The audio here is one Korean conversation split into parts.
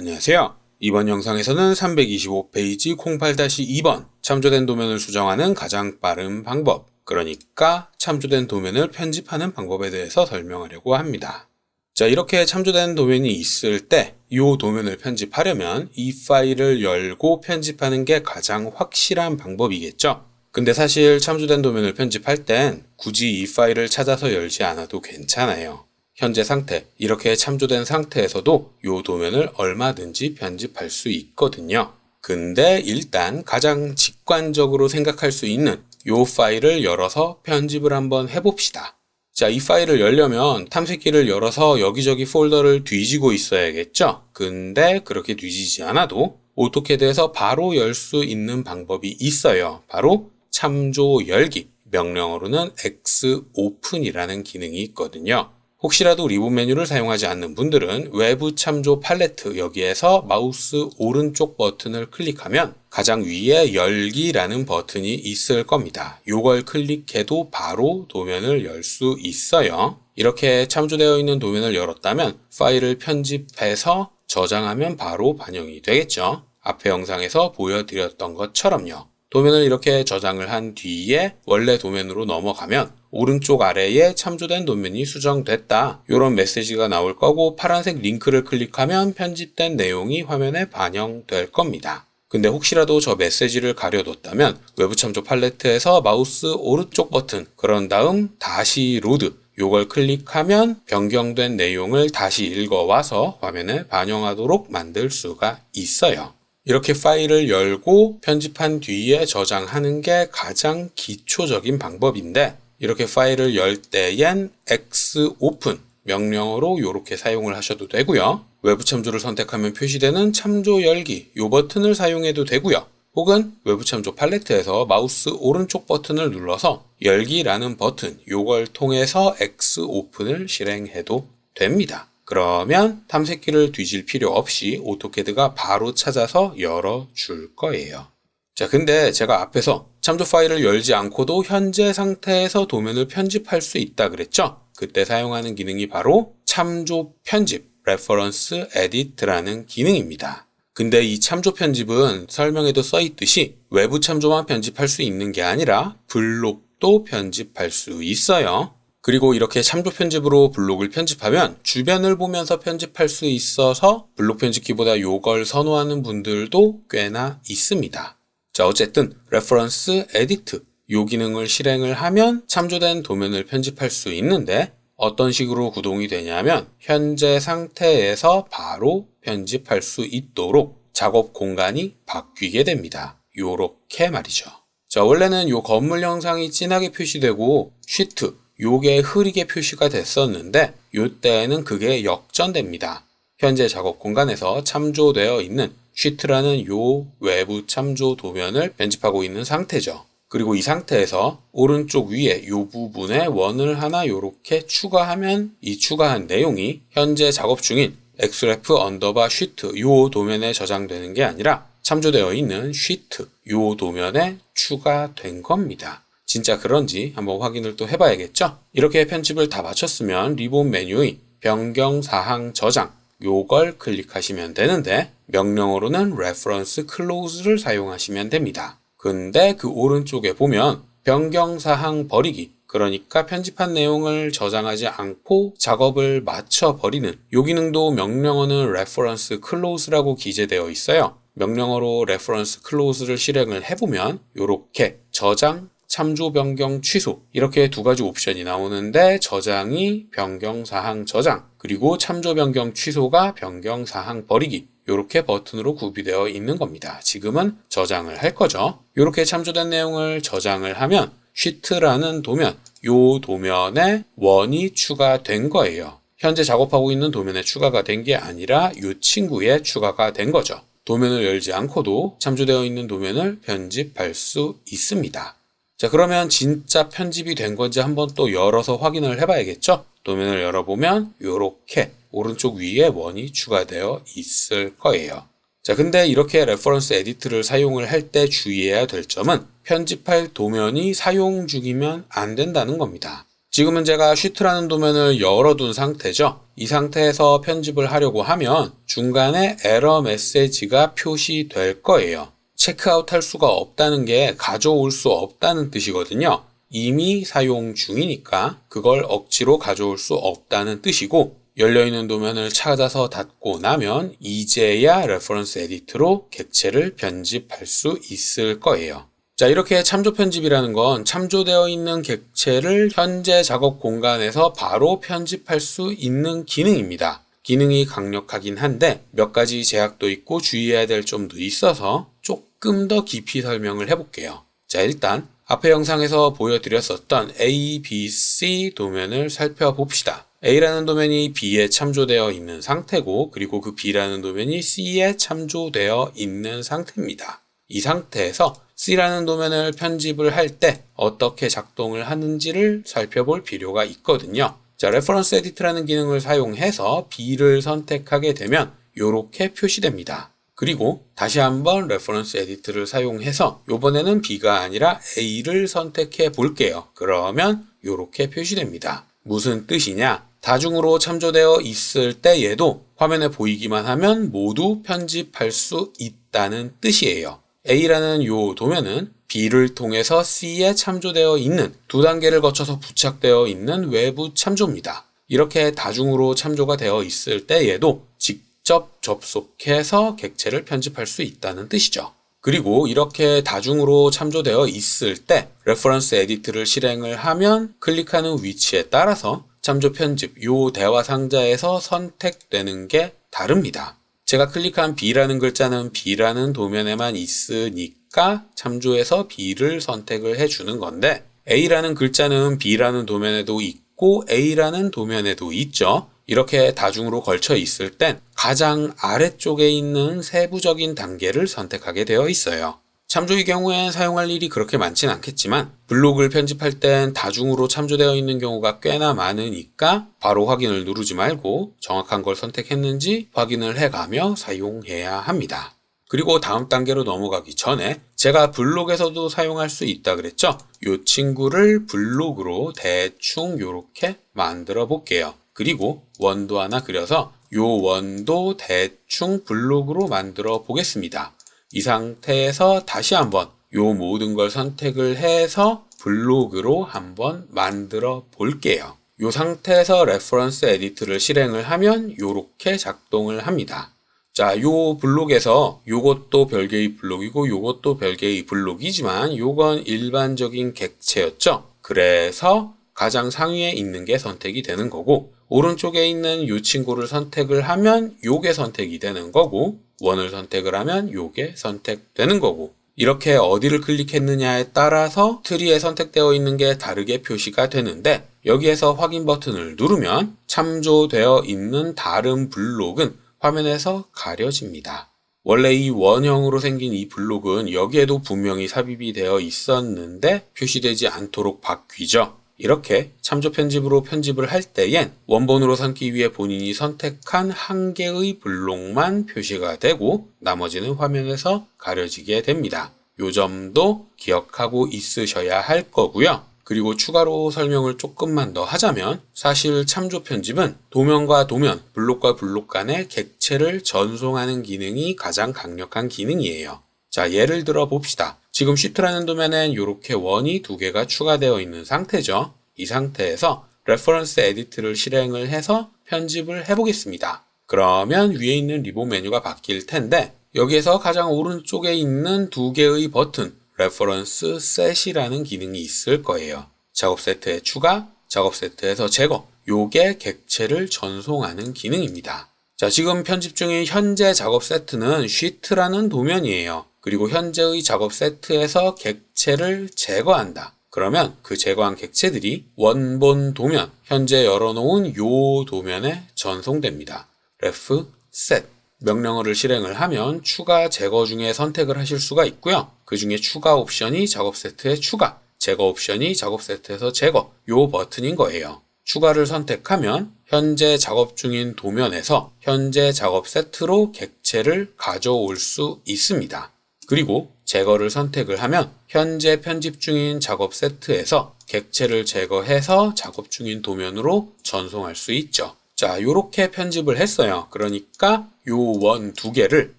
안녕하세요. 이번 영상에서는 325페이지 08-2번 참조된 도면을 수정하는 가장 빠른 방법, 그러니까 참조된 도면을 편집하는 방법에 대해서 설명하려고 합니다. 자, 이렇게 참조된 도면이 있을 때 이 도면을 편집하려면 이 파일을 열고 편집하는 게 가장 확실한 방법이겠죠. 근데 사실 참조된 도면을 편집할 땐 굳이 이 파일을 찾아서 열지 않아도 괜찮아요. 현재 상태, 이렇게 참조된 상태에서도 이 도면을 얼마든지 편집할 수 있거든요. 근데 일단 가장 직관적으로 생각할 수 있는 이 파일을 열어서 편집을 한번 해봅시다. 자, 이 파일을 열려면 탐색기를 열어서 여기저기 폴더를 뒤지고 있어야겠죠? 근데 그렇게 뒤지지 않아도 오토캐드에서 바로 열 수 있는 방법이 있어요. 바로 참조 열기, 명령어로는 Xopen이라는 기능이 있거든요. 혹시라도 리본 메뉴를 사용하지 않는 분들은 외부 참조 팔레트 여기에서 마우스 오른쪽 버튼을 클릭하면 가장 위에 열기라는 버튼이 있을 겁니다. 이걸 클릭해도 바로 도면을 열 수 있어요. 이렇게 참조되어 있는 도면을 열었다면 파일을 편집해서 저장하면 바로 반영이 되겠죠. 앞의 영상에서 보여드렸던 것처럼요. 도면을 이렇게 저장을 한 뒤에 원래 도면으로 넘어가면 오른쪽 아래에 참조된 도면이 수정됐다, 이런 메시지가 나올 거고 파란색 링크를 클릭하면 편집된 내용이 화면에 반영될 겁니다. 근데 혹시라도 저 메시지를 가려뒀다면 외부 참조 팔레트에서 마우스 오른쪽 버튼, 그런 다음 다시 로드, 이걸 클릭하면 변경된 내용을 다시 읽어와서 화면에 반영하도록 만들 수가 있어요. 이렇게 파일을 열고 편집한 뒤에 저장하는 게 가장 기초적인 방법인데, 이렇게 파일을 열 때엔 Xopen 명령어로 이렇게 사용을 하셔도 되고요. 외부 참조를 선택하면 표시되는 참조 열기 이 버튼을 사용해도 되고요. 혹은 외부 참조 팔레트에서 마우스 오른쪽 버튼을 눌러서 열기라는 버튼, 이걸 통해서 Xopen을 실행해도 됩니다. 그러면 탐색기를 뒤질 필요 없이 오토캐드가 바로 찾아서 열어줄 거예요. 자, 근데 제가 앞에서 참조 파일을 열지 않고도 현재 상태에서 도면을 편집할 수 있다 그랬죠? 그때 사용하는 기능이 바로 참조 편집, Reference Edit라는 기능입니다. 근데 이 참조 편집은 설명에도 써있듯이 외부 참조만 편집할 수 있는 게 아니라 블록도 편집할 수 있어요. 그리고 이렇게 참조 편집으로 블록을 편집하면 주변을 보면서 편집할 수 있어서 블록 편집기보다 이걸 선호하는 분들도 꽤나 있습니다. 자, 어쨌든 Reference Edit 이 기능을 실행을 하면 참조된 도면을 편집할 수 있는데, 어떤 식으로 구동이 되냐면 현재 상태에서 바로 편집할 수 있도록 작업 공간이 바뀌게 됩니다. 요렇게 말이죠. 자, 원래는 이 건물 형상이 진하게 표시되고 쉬트 요게 흐리게 표시가 됐었는데 요때에는 그게 역전됩니다. 현재 작업 공간에서 참조되어 있는 쉬트라는 요 외부 참조 도면을 편집하고 있는 상태죠. 그리고 이 상태에서 오른쪽 위에 요 부분에 원을 하나 요렇게 추가하면 이 추가한 내용이 현재 작업 중인 xref_sheet 요 도면에 저장되는 게 아니라 참조되어 있는 sheet 요 도면에 추가된 겁니다. 진짜 그런지 한번 확인을 또 해봐야겠죠? 이렇게 편집을 다 마쳤으면 리본 메뉴의 변경 사항 저장 요걸 클릭하시면 되는데, 명령어로는 Reference Close를 사용하시면 됩니다. 근데 그 오른쪽에 보면 변경 사항 버리기, 그러니까 편집한 내용을 저장하지 않고 작업을 마쳐버리는 요 기능도 명령어는 Reference Close라고 기재되어 있어요. 명령어로 Reference Close를 실행을 해보면 요렇게 저장, 참조 변경 취소 이렇게 두 가지 옵션이 나오는데, 저장이 변경사항 저장, 그리고 참조 변경 취소가 변경사항 버리기, 이렇게 버튼으로 구비되어 있는 겁니다. 지금은 저장을 할 거죠. 이렇게 참조된 내용을 저장을 하면 쉬트라는 도면, 이 도면에 원이 추가된 거예요. 현재 작업하고 있는 도면에 추가가 된 게 아니라 이 친구에 추가가 된 거죠. 도면을 열지 않고도 참조되어 있는 도면을 편집할 수 있습니다. 자, 그러면 진짜 편집이 된 건지 한번 또 열어서 확인을 해봐야겠죠? 도면을 열어보면 이렇게 오른쪽 위에 원이 추가되어 있을 거예요. 자, 근데 이렇게 레퍼런스 에디트를 사용을 할 때 주의해야 될 점은 편집할 도면이 사용 중이면 안 된다는 겁니다. 지금은 제가 쉬트라는 도면을 열어둔 상태죠. 이 상태에서 편집을 하려고 하면 중간에 에러 메시지가 표시될 거예요. 체크아웃 할 수가 없다는 게 가져올 수 없다는 뜻이거든요. 이미 사용 중이니까 그걸 억지로 가져올 수 없다는 뜻이고, 열려있는 도면을 찾아서 닫고 나면 이제야 레퍼런스 에디트로 객체를 편집할 수 있을 거예요. 자, 이렇게 참조 편집이라는 건 참조되어 있는 객체를 현재 작업 공간에서 바로 편집할 수 있는 기능입니다. 기능이 강력하긴 한데 몇 가지 제약도 있고 주의해야 될 점도 있어서 조금 더 깊이 설명을 해볼게요. 자, 일단 앞의 영상에서 보여드렸었던 A, B, C 도면을 살펴봅시다. A라는 도면이 B에 참조되어 있는 상태고, 그리고 그 B라는 도면이 C에 참조되어 있는 상태입니다. 이 상태에서 C라는 도면을 편집을 할 때 어떻게 작동을 하는지를 살펴볼 필요가 있거든요. 자, 레퍼런스 에디트라는 기능을 사용해서 B를 선택하게 되면 이렇게 표시됩니다. 그리고 다시 한번 레퍼런스 에디트를 사용해서 이번에는 B가 아니라 A를 선택해 볼게요. 그러면 이렇게 표시됩니다. 무슨 뜻이냐? 다중으로 참조되어 있을 때 얘도 화면에 보이기만 하면 모두 편집할 수 있다는 뜻이에요. A라는 요 도면은 B를 통해서 C에 참조되어 있는 두 단계를 거쳐서 부착되어 있는 외부 참조입니다. 이렇게 다중으로 참조가 되어 있을 때 얘도 직접 접속해서 객체를 편집할 수 있다는 뜻이죠. 그리고 이렇게 다중으로 참조되어 있을 때 레퍼런스 에디트를 실행을 하면 클릭하는 위치에 따라서 참조 편집 요 대화 상자에서 선택되는 게 다릅니다. 제가 클릭한 B라는 글자는 B라는 도면에만 있으니까 참조해서 B를 선택을 해주는 건데, A라는 글자는 B라는 도면에도 있고 A라는 도면에도 있죠. 이렇게 다중으로 걸쳐 있을 땐 가장 아래쪽에 있는 세부적인 단계를 선택하게 되어 있어요. 참조의 경우엔 사용할 일이 그렇게 많진 않겠지만 블록을 편집할 땐 다중으로 참조되어 있는 경우가 꽤나 많으니까 바로 확인을 누르지 말고 정확한 걸 선택했는지 확인을 해가며 사용해야 합니다. 그리고 다음 단계로 넘어가기 전에 제가 블록에서도 사용할 수 있다 그랬죠? 이 친구를 블록으로 대충 이렇게 만들어 볼게요. 그리고 원도 하나 그려서 이 원도 대충 블록으로 만들어 보겠습니다. 이 상태에서 다시 한번 이 모든 걸 선택을 해서 블록으로 한번 만들어 볼게요. 이 상태에서 레퍼런스 에디트를 실행을 하면 이렇게 작동을 합니다. 자, 이 블록에서 이것도 별개의 블록이고 이것도 별개의 블록이지만 이건 일반적인 객체였죠. 그래서 가장 상위에 있는 게 선택이 되는 거고, 오른쪽에 있는 이 친구를 선택을 하면 요게 선택이 되는 거고, 원을 선택을 하면 요게 선택되는 거고, 이렇게 어디를 클릭했느냐에 따라서 트리에 선택되어 있는 게 다르게 표시가 되는데, 여기에서 확인 버튼을 누르면 참조되어 있는 다른 블록은 화면에서 가려집니다. 원래 이 원형으로 생긴 이 블록은 여기에도 분명히 삽입이 되어 있었는데 표시되지 않도록 바뀌죠. 이렇게 참조 편집으로 편집을 할 때엔 원본으로 삼기 위해 본인이 선택한 한 개의 블록만 표시가 되고 나머지는 화면에서 가려지게 됩니다. 요 점도 기억하고 있으셔야 할 거고요. 그리고 추가로 설명을 조금만 더 하자면 사실 참조 편집은 도면과 도면, 블록과 블록 간의 객체를 전송하는 기능이 가장 강력한 기능이에요. 자, 예를 들어 봅시다. 지금 쉬트라는 도면엔 이렇게 원이 두 개가 추가되어 있는 상태죠. 이 상태에서 레퍼런스 에디트를 실행을 해서 편집을 해보겠습니다. 그러면 위에 있는 리본 메뉴가 바뀔 텐데 여기에서 가장 오른쪽에 있는 두 개의 버튼 레퍼런스 셋이라는 기능이 있을 거예요. 작업 세트에 추가, 작업 세트에서 제거, 요게 객체를 전송하는 기능입니다. 자, 지금 편집 중인 현재 작업 세트는 쉬트라는 도면이에요. 그리고 현재의 작업 세트에서 객체를 제거한다. 그러면 그 제거한 객체들이 원본 도면, 현재 열어놓은 요 도면에 전송됩니다. ref set 명령어를 실행을 하면 추가, 제거 중에 선택을 하실 수가 있고요. 그 중에 추가 옵션이 작업 세트에 추가, 제거 옵션이 작업 세트에서 제거, 요 버튼인 거예요. 추가를 선택하면 현재 작업 중인 도면에서 현재 작업 세트로 객체를 가져올 수 있습니다. 그리고 제거를 선택을 하면 현재 편집 중인 작업 세트에서 객체를 제거해서 작업 중인 도면으로 전송할 수 있죠. 자, 요렇게 편집을 했어요. 그러니까 요 원 두 개를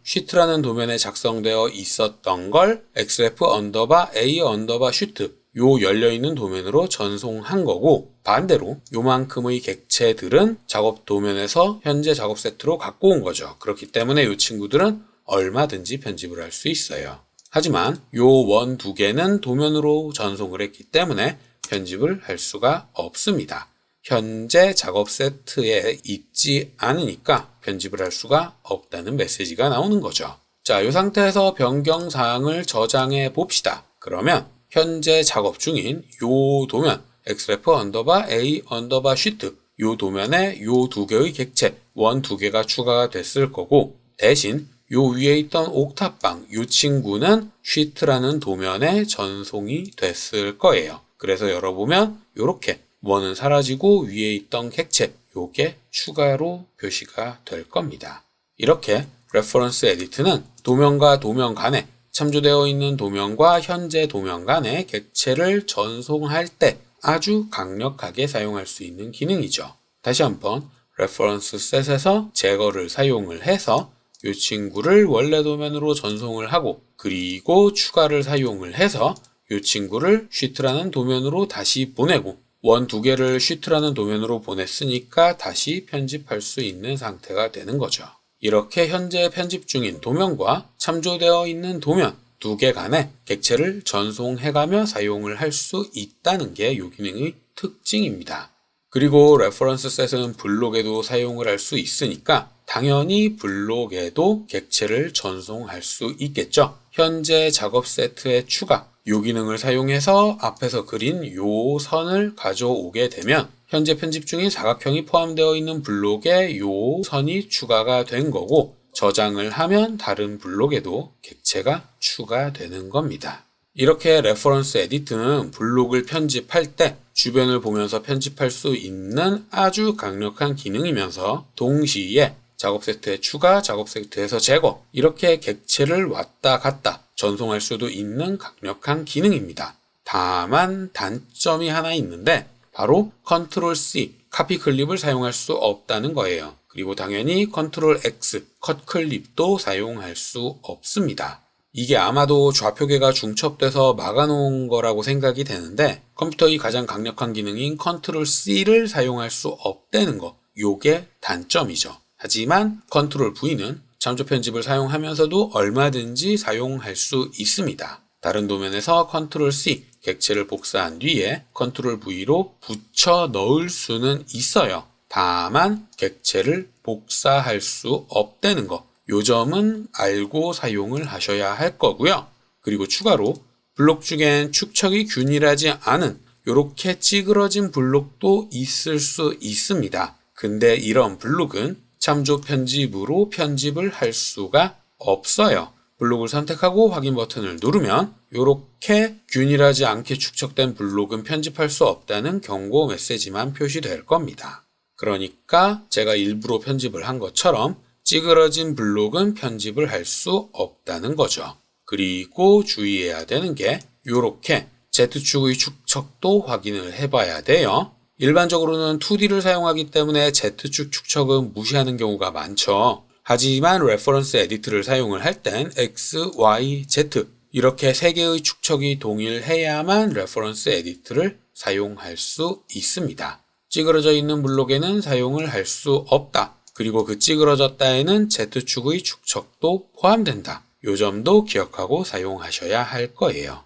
sheet라는 도면에 작성되어 있었던 걸 xref_a_sheet 요 열려있는 도면으로 전송한 거고, 반대로 요만큼의 객체들은 작업 도면에서 현재 작업 세트로 갖고 온 거죠. 그렇기 때문에 요 친구들은 얼마든지 편집을 할 수 있어요. 하지만 요 원 두 개는 도면으로 전송을 했기 때문에 편집을 할 수가 없습니다. 현재 작업 세트에 있지 않으니까 편집을 할 수가 없다는 메시지가 나오는 거죠. 자, 이 상태에서 변경사항을 저장해 봅시다. 그러면 현재 작업 중인 요 도면 xref_a_sheet 요 도면에 요 두 개의 객체 원 두 개가 추가가 됐을 거고, 대신 요 위에 있던 옥탑방 요 친구는 sheet라는 도면에 전송이 됐을 거예요. 그래서 열어보면 요렇게 원은 사라지고 위에 있던 객체 요게 추가로 표시가 될 겁니다. 이렇게 레퍼런스 에디트는 도면과 도면 간에 참조되어 있는 도면과 현재 도면 간의 객체를 전송할 때 아주 강력하게 사용할 수 있는 기능이죠. 다시 한번 레퍼런스 셋에서 제거를 사용을 해서 이 친구를 원래 도면으로 전송을 하고, 그리고 추가를 사용을 해서 이 친구를 sheet라는 도면으로 다시 보내고, 원 두 개를 sheet라는 도면으로 보냈으니까 다시 편집할 수 있는 상태가 되는 거죠. 이렇게 현재 편집 중인 도면과 참조되어 있는 도면 두 개 간에 객체를 전송해가며 사용을 할 수 있다는 게 이 기능의 특징입니다. 그리고 레퍼런스 셋은 블록에도 사용을 할 수 있으니까 당연히 블록에도 객체를 전송할 수 있겠죠. 현재 작업 세트의 추가 이 기능을 사용해서 앞에서 그린 이 선을 가져오게 되면 현재 편집 중인 사각형이 포함되어 있는 블록에 이 선이 추가가 된 거고, 저장을 하면 다른 블록에도 객체가 추가되는 겁니다. 이렇게 레퍼런스 에디트는 블록을 편집할 때 주변을 보면서 편집할 수 있는 아주 강력한 기능이면서 동시에 작업 세트의 추가, 작업 세트에서 제거, 이렇게 객체를 왔다 갔다 전송할 수도 있는 강력한 기능입니다. 다만 단점이 하나 있는데 바로 컨트롤 C, 카피 클립을 사용할 수 없다는 거예요. 그리고 당연히 컨트롤 X, 컷 클립도 사용할 수 없습니다. 이게 아마도 좌표계가 중첩돼서 막아놓은 거라고 생각이 되는데, 컴퓨터의 가장 강력한 기능인 컨트롤 C를 사용할 수 없다는 거, 요게 단점이죠. 하지만 컨트롤 V는 참조 편집을 사용하면서도 얼마든지 사용할 수 있습니다. 다른 도면에서 컨트롤 C, 객체를 복사한 뒤에 컨트롤 V로 붙여 넣을 수는 있어요. 다만 객체를 복사할 수 없다는 거, 요 점은 알고 사용을 하셔야 할 거고요. 그리고 추가로 블록 중엔 축척이 균일하지 않은 요렇게 찌그러진 블록도 있을 수 있습니다. 근데 이런 블록은 참조 편집으로 편집을 할 수가 없어요. 블록을 선택하고 확인 버튼을 누르면 이렇게 균일하지 않게 축척된 블록은 편집할 수 없다는 경고 메시지만 표시될 겁니다. 그러니까 제가 일부러 편집을 한 것처럼 찌그러진 블록은 편집을 할 수 없다는 거죠. 그리고 주의해야 되는 게 이렇게 Z축의 축척도 확인을 해봐야 돼요. 일반적으로는 2D를 사용하기 때문에 Z축 축척은 무시하는 경우가 많죠. 하지만 레퍼런스 에디트를 사용을 할 땐 X, Y, Z 이렇게 세 개의 축척이 동일해야만 레퍼런스 에디트를 사용할 수 있습니다. 찌그러져 있는 블록에는 사용을 할 수 없다. 그리고 그 찌그러졌다에는 Z축의 축척도 포함된다. 이 점도 기억하고 사용하셔야 할 거예요.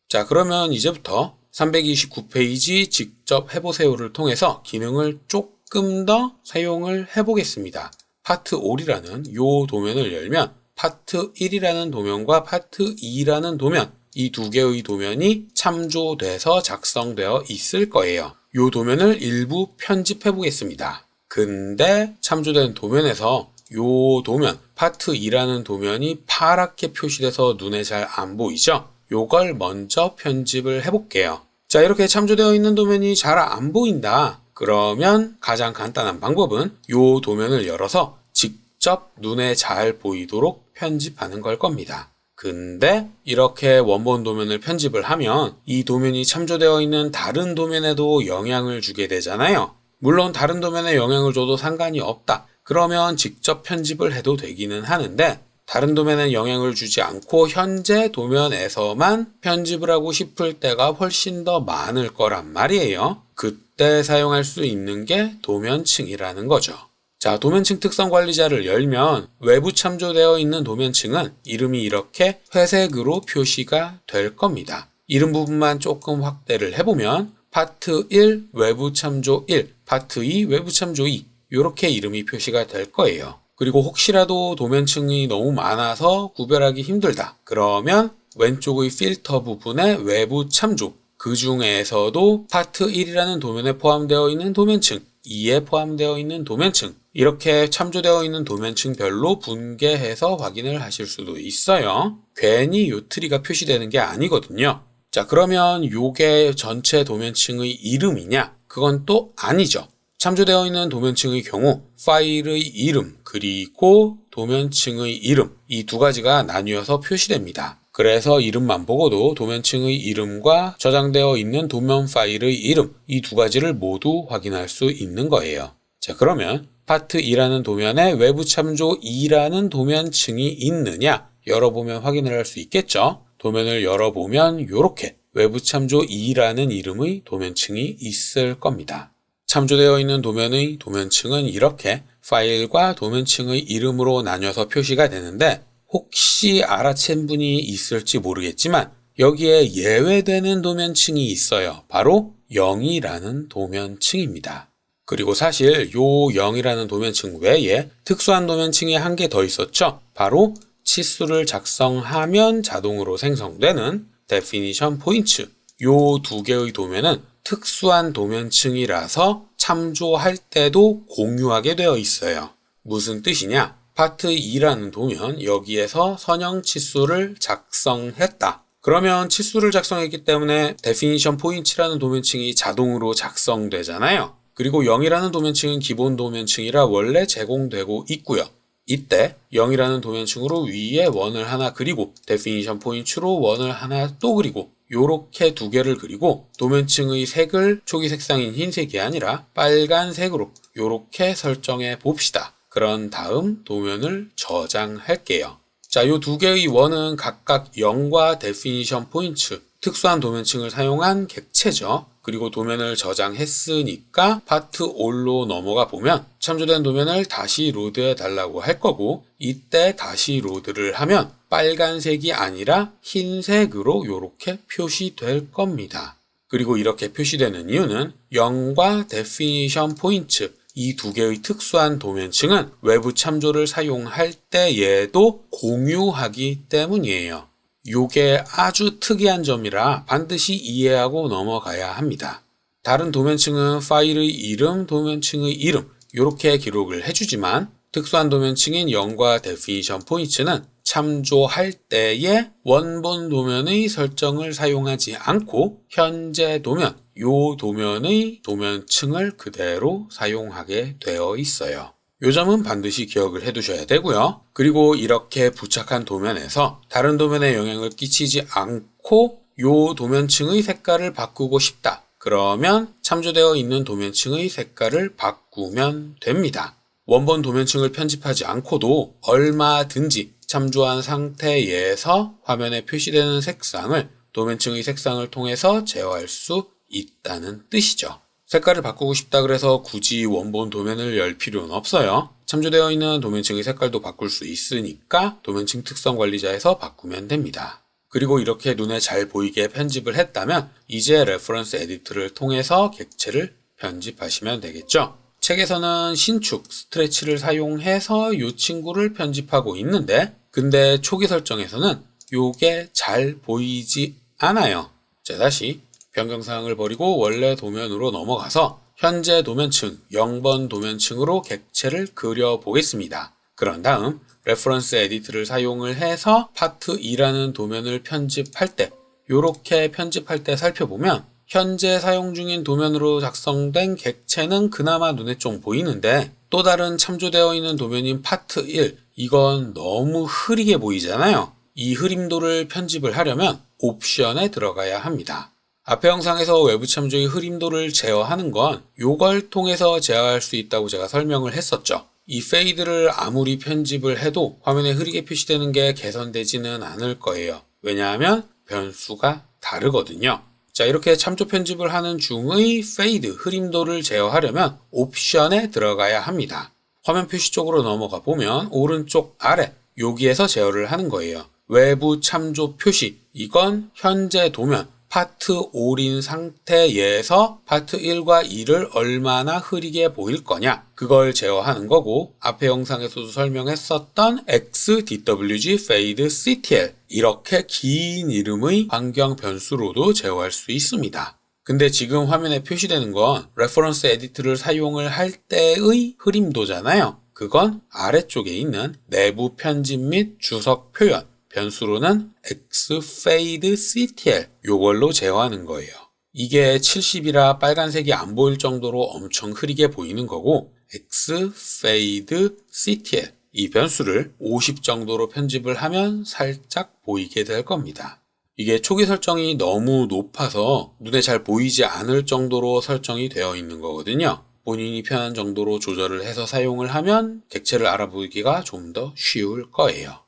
자, 그러면 이제부터 329페이지 직접 해보세요를 통해서 기능을 조금 더 사용을 해보겠습니다. 파트 all이라는 요 도면을 열면 파트 1이라는 도면과 파트 2라는 도면, 이 두 개의 도면이 참조돼서 작성되어 있을 거예요. 요 도면을 일부 편집해 보겠습니다. 근데 참조된 도면에서 요 도면, 파트 2라는 도면이 파랗게 표시돼서 눈에 잘 안 보이죠? 요걸 먼저 편집을 해볼게요. 자, 이렇게 참조되어 있는 도면이 잘 안 보인다. 그러면 가장 간단한 방법은 요 도면을 열어서 직접 눈에 잘 보이도록 편집하는 걸 겁니다. 근데 이렇게 원본 도면을 편집을 하면 이 도면이 참조되어 있는 다른 도면에도 영향을 주게 되잖아요. 물론 다른 도면에 영향을 줘도 상관이 없다. 그러면 직접 편집을 해도 되기는 하는데 다른 도면에 영향을 주지 않고 현재 도면에서만 편집을 하고 싶을 때가 훨씬 더 많을 거란 말이에요. 그때 사용할 수 있는 게 도면층이라는 거죠. 자, 도면층 특성 관리자를 열면 외부 참조되어 있는 도면층은 이름이 이렇게 회색으로 표시가 될 겁니다. 이름 부분만 조금 확대를 해보면 파트 1 외부 참조 1, 파트 2 외부 참조 2 이렇게 이름이 표시가 될 거예요. 그리고 혹시라도 도면층이 너무 많아서 구별하기 힘들다. 그러면 왼쪽의 필터 부분에 외부 참조, 그 중에서도 파트 1이라는 도면에 포함되어 있는 도면층, 2에 포함되어 있는 도면층, 이렇게 참조되어 있는 도면층별로 분개해서 확인을 하실 수도 있어요. 괜히 요 트리가 표시되는 게 아니거든요. 자, 그러면 요게 전체 도면층의 이름이냐? 그건 또 아니죠. 참조되어 있는 도면층의 경우 파일의 이름 그리고 도면층의 이름 이 두 가지가 나뉘어서 표시됩니다. 그래서 이름만 보고도 도면층의 이름과 저장되어 있는 도면 파일의 이름 이 두 가지를 모두 확인할 수 있는 거예요. 자, 그러면 파트 2라는 도면에 외부 참조 2라는 도면층이 있느냐 열어보면 확인을 할 수 있겠죠. 도면을 열어보면 이렇게 외부 참조 2라는 이름의 도면층이 있을 겁니다. 참조되어 있는 도면의 도면층은 이렇게 파일과 도면층의 이름으로 나뉘어서 표시가 되는데 혹시 알아챈 분이 있을지 모르겠지만 여기에 예외되는 도면층이 있어요. 바로 0이라는 도면층입니다. 그리고 사실 요 0이라는 도면층 외에 특수한 도면층이 한 개 더 있었죠. 바로 치수를 작성하면 자동으로 생성되는 definition points. 요 두 개의 도면은 특수한 도면층이라서 참조할 때도 공유하게 되어 있어요. 무슨 뜻이냐? 파트 2라는 도면 여기에서 선형 치수를 작성했다. 그러면 치수를 작성했기 때문에 definition point라는 도면층이 자동으로 작성되잖아요. 그리고 0이라는 도면층은 기본 도면층이라 원래 제공되고 있고요. 이때 0이라는 도면층으로 위에 원을 하나 그리고 definition point로 원을 하나 또 그리고 요렇게 두 개를 그리고 도면층의 색을 초기 색상인 흰색이 아니라 빨간색으로 요렇게 설정해 봅시다. 그런 다음 도면을 저장할게요. 자, 요 두 개의 원은 각각 0과 definition point, 특수한 도면층을 사용한 객체죠. 그리고 도면을 저장했으니까 파트 all로 넘어가 보면 참조된 도면을 다시 로드해 달라고 할 거고 이때 다시 로드를 하면 빨간색이 아니라 흰색으로 이렇게 표시될 겁니다. 그리고 이렇게 표시되는 이유는 0과 definition point 이 두 개의 특수한 도면층은 외부 참조를 사용할 때에도 공유하기 때문이에요. 요게 아주 특이한 점이라 반드시 이해하고 넘어가야 합니다. 다른 도면층은 파일의 이름, 도면층의 이름 이렇게 기록을 해주지만 특수한 도면층인 0과 definition point는 참조할 때에 원본 도면의 설정을 사용하지 않고 현재 도면, 요 도면의 도면층을 그대로 사용하게 되어 있어요. 요 점은 반드시 기억을 해두셔야 되고요. 그리고 이렇게 부착한 도면에서 다른 도면에 영향을 끼치지 않고 요 도면층의 색깔을 바꾸고 싶다. 그러면 참조되어 있는 도면층의 색깔을 바꾸면 됩니다. 원본 도면층을 편집하지 않고도 얼마든지 참조한 상태에서 화면에 표시되는 색상을 도면층의 색상을 통해서 제어할 수 있다는 뜻이죠. 색깔을 바꾸고 싶다 그래서 굳이 원본 도면을 열 필요는 없어요. 참조되어 있는 도면층의 색깔도 바꿀 수 있으니까 도면층 특성 관리자에서 바꾸면 됩니다. 그리고 이렇게 눈에 잘 보이게 편집을 했다면 이제 레퍼런스 에디트를 통해서 객체를 편집하시면 되겠죠. 책에서는 신축, 스트레치를 사용해서 이 친구를 편집하고 있는데 근데 초기 설정에서는 요게 잘 보이지 않아요. 자, 다시 변경사항을 버리고 원래 도면으로 넘어가서 현재 도면층 0번 도면층으로 객체를 그려보겠습니다. 그런 다음 레퍼런스 에디트를 사용을 해서 파트 2라는 도면을 편집할 때 이렇게 편집할 때 살펴보면 현재 사용 중인 도면으로 작성된 객체는 그나마 눈에 좀 보이는데 또 다른 참조되어 있는 도면인 파트 1 이건 너무 흐리게 보이잖아요. 이 흐림도를 편집을 하려면 옵션에 들어가야 합니다. 앞의 영상에서 외부 참조의 흐림도를 제어하는 건 이걸 통해서 제어할 수 있다고 제가 설명을 했었죠. 이 페이드를 아무리 편집을 해도 화면에 흐리게 표시되는 게 개선되지는 않을 거예요. 왜냐하면 변수가 다르거든요. 자, 이렇게 참조 편집을 하는 중의 페이드, 흐림도를 제어하려면 옵션에 들어가야 합니다. 화면 표시 쪽으로 넘어가 보면 오른쪽 아래 여기에서 제어를 하는 거예요. 외부 참조 표시, 이건 현재 도면 파트 5인 상태에서 파트 1과 2를 얼마나 흐리게 보일 거냐, 그걸 제어하는 거고, 앞의 영상에서도 설명했었던 XDWG Fade CTL, 이렇게 긴 이름의 환경 변수로도 제어할 수 있습니다. 근데 지금 화면에 표시되는 건 레퍼런스 에디트를 사용을 할 때의 흐림도잖아요. 그건 아래쪽에 있는 내부 편집 및 주석 표현, 변수로는 Xfade CTL, 요걸로 제어하는 거예요. 이게 70이라 빨간색이 안 보일 정도로 엄청 흐리게 보이는 거고, Xfade CTL, 이 변수를 50 정도로 편집을 하면 살짝 보이게 될 겁니다. 이게 초기 설정이 너무 높아서 눈에 잘 보이지 않을 정도로 설정이 되어 있는 거거든요. 본인이 편한 정도로 조절을 해서 사용을 하면 객체를 알아보기가 좀 더 쉬울 거예요.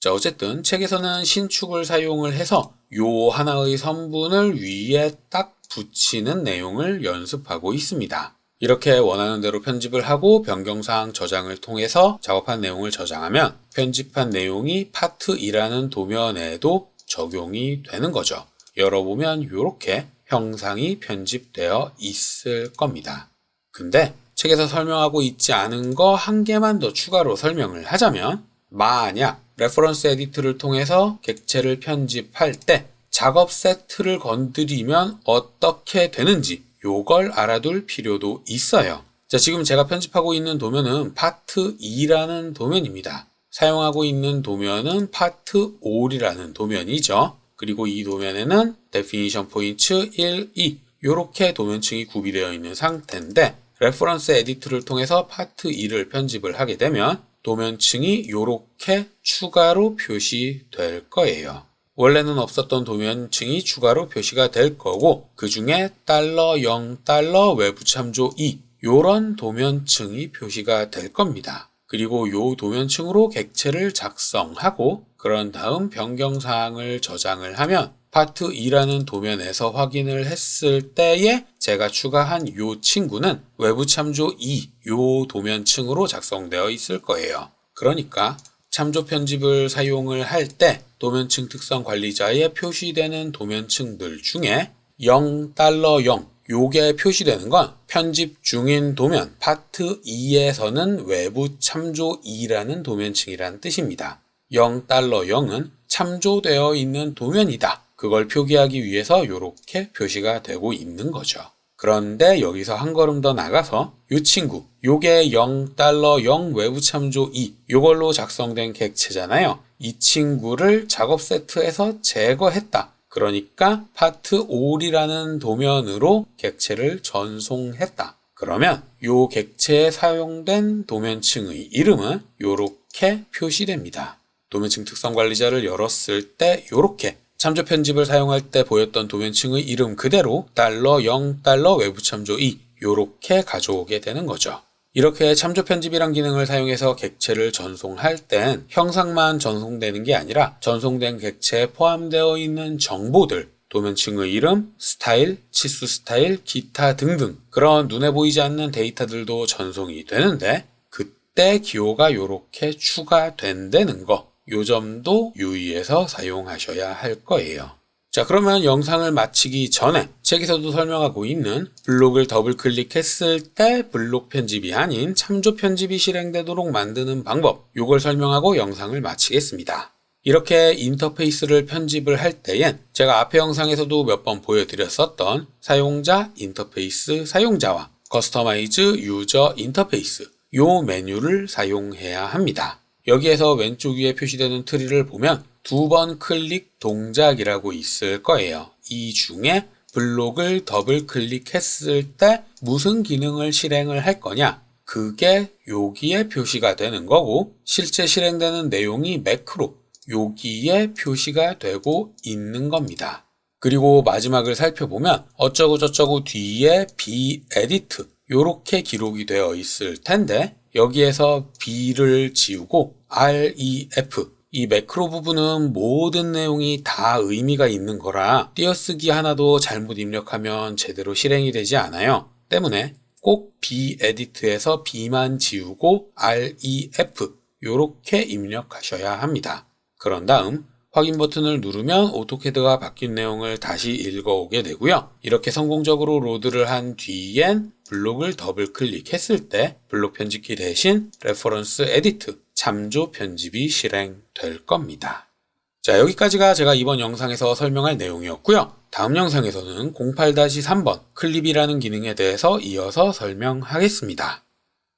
자, 어쨌든 책에서는 신축을 사용을 해서 요 하나의 선분을 위에 딱 붙이는 내용을 연습하고 있습니다. 이렇게 원하는 대로 편집을 하고 변경사항 저장을 통해서 작업한 내용을 저장하면 편집한 내용이 파트 2라는 도면에도 적용이 되는 거죠. 열어보면 이렇게 형상이 편집되어 있을 겁니다. 근데 책에서 설명하고 있지 않은 거 한 개만 더 추가로 설명을 하자면, 만약 레퍼런스 에디트를 통해서 객체를 편집할 때 작업 세트를 건드리면 어떻게 되는지 요걸 알아둘 필요도 있어요. 자, 지금 제가 편집하고 있는 도면은 파트 2라는 도면입니다. 사용하고 있는 도면은 파트 5라는 도면이죠. 그리고 이 도면에는 데피니션 포인트 1, 2 요렇게 도면층이 구비되어 있는 상태인데, 레퍼런스 에디트를 통해서 파트 2를 편집을 하게 되면 도면층이 요렇게 추가로 표시될 거예요. 원래는 없었던 도면층이 추가로 표시가 될 거고, 그 중에 $0 외부 참조 2 요런 도면층이 표시가 될 겁니다. 그리고 요 도면층으로 객체를 작성하고 그런 다음 변경사항을 저장을 하면 파트 2라는 도면에서 확인을 했을 때에 제가 추가한 요 친구는 외부 참조 2 요 도면층으로 작성되어 있을 거예요. 그러니까 참조 편집을 사용을 할 때 도면층 특성 관리자에 표시되는 도면층들 중에 $0 요게 표시되는 건 편집 중인 도면 파트 2에서는 외부 참조 2라는 도면층이라는 뜻입니다. $0은 참조되어 있는 도면이다. 그걸 표기하기 위해서 이렇게 표시가 되고 있는 거죠. 그런데 여기서 한 걸음 더 나가서 이 친구, 요게 $0 외부 참조 2 요걸로 작성된 객체잖아요. 이 친구를 작업 세트에서 제거했다. 그러니까 파트 5라는 도면으로 객체를 전송했다. 그러면 요 객체에 사용된 도면층의 이름은 요렇게 표시됩니다. 도면층 특성 관리자를 열었을 때 요렇게 참조 편집을 사용할 때 보였던 도면층의 이름 그대로 $0 외부 참조 2 요렇게 가져오게 되는 거죠. 이렇게 참조 편집이란 기능을 사용해서 객체를 전송할 땐 형상만 전송되는 게 아니라 전송된 객체에 포함되어 있는 정보들, 도면층의 이름, 스타일, 치수 스타일, 기타 등등 그런 눈에 보이지 않는 데이터들도 전송이 되는데, 그때 기호가 요렇게 추가된다는 거, 요 점도 유의해서 사용하셔야 할 거예요. 자, 그러면 영상을 마치기 전에 책에서도 설명하고 있는 블록을 더블 클릭했을 때 블록 편집이 아닌 참조 편집이 실행되도록 만드는 방법, 요걸 설명하고 영상을 마치겠습니다. 이렇게 인터페이스를 편집을 할 때엔 제가 앞의 영상에서도 몇 번 보여드렸었던 사용자 인터페이스 사용자와 커스터마이즈 유저 인터페이스 요 메뉴를 사용해야 합니다. 여기에서 왼쪽 위에 표시되는 트리를 보면 2번 클릭 동작이라고 있을 거예요. 이 중에 블록을 더블 클릭했을 때 무슨 기능을 실행을 할 거냐, 그게 여기에 표시가 되는 거고, 실제 실행되는 내용이 매크로 여기에 표시가 되고 있는 겁니다. 그리고 마지막을 살펴보면 어쩌고저쩌고 뒤에 bEdit 이렇게 기록이 되어 있을 텐데 여기에서 b를 지우고 ref 이 매크로 부분은 모든 내용이 다 의미가 있는 거라 띄어쓰기 하나도 잘못 입력하면 제대로 실행이 되지 않아요. 때문에 꼭 bEdit에서 b만 지우고 ref 이렇게 입력하셔야 합니다. 그런 다음 확인 버튼을 누르면 오토캐드가 바뀐 내용을 다시 읽어오게 되고요. 이렇게 성공적으로 로드를 한 뒤엔 블록을 더블 클릭했을 때 블록 편집키 대신 레퍼런스 에디트 참조 편집이 실행될 겁니다. 자, 여기까지가 제가 이번 영상에서 설명할 내용이었고요. 다음 영상에서는 08-3번 클립이라는 기능에 대해서 이어서 설명하겠습니다.